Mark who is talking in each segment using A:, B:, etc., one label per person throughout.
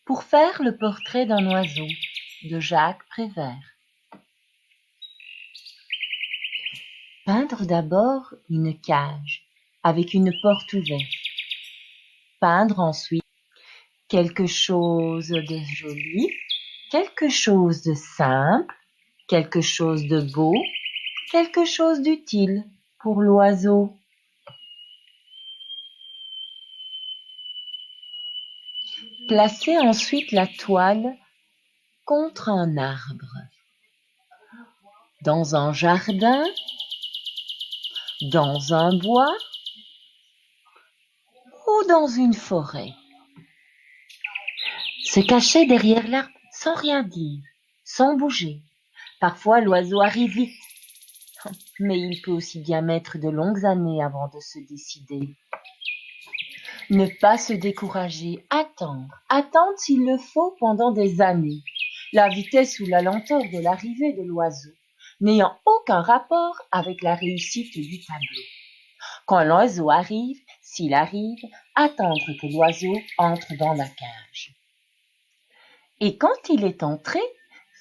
A: Pour faire le portrait d'un oiseau de Jacques Prévert. Peindre d'abord une cage avec une porte ouverte. Peindre ensuite quelque chose de joli, quelque chose de simple, quelque chose de beau, quelque chose d'utile pour l'oiseau. Placez ensuite la toile contre un arbre, dans un jardin, dans un bois ou dans une forêt. Se cacher derrière l'arbre sans rien dire, sans bouger. Parfois l'oiseau arrive vite, mais il peut aussi bien mettre de longues années avant de se décider. Ne pas se décourager, attendre s'il le faut pendant des années. La vitesse ou la lenteur de l'arrivée de l'oiseau n'ayant aucun rapport avec la réussite du tableau. Quand l'oiseau arrive, s'il arrive, attendre que l'oiseau entre dans la cage. Et quand il est entré,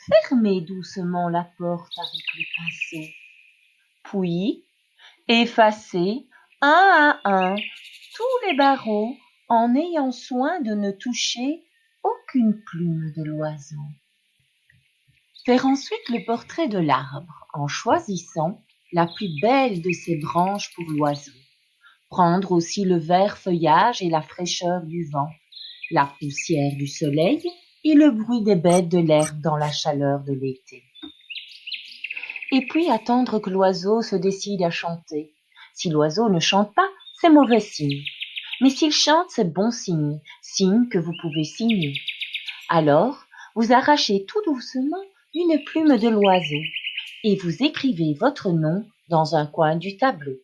A: fermez doucement la porte avec le pinceau. Puis, effacez un à un tous les barreaux en ayant soin de ne toucher aucune plume de l'oiseau. Faire ensuite le portrait de l'arbre en choisissant la plus belle de ses branches pour l'oiseau. Prendre aussi le vert feuillage et la fraîcheur du vent, la poussière du soleil et le bruit des bêtes de l'herbe dans la chaleur de l'été. Et puis attendre que l'oiseau se décide à chanter. Si l'oiseau ne chante pas, c'est mauvais signe. Mais s'il chante, c'est bon signe, signe que vous pouvez signer. Alors, vous arrachez tout doucement une plume de l'oiseau et vous écrivez votre nom dans un coin du tableau.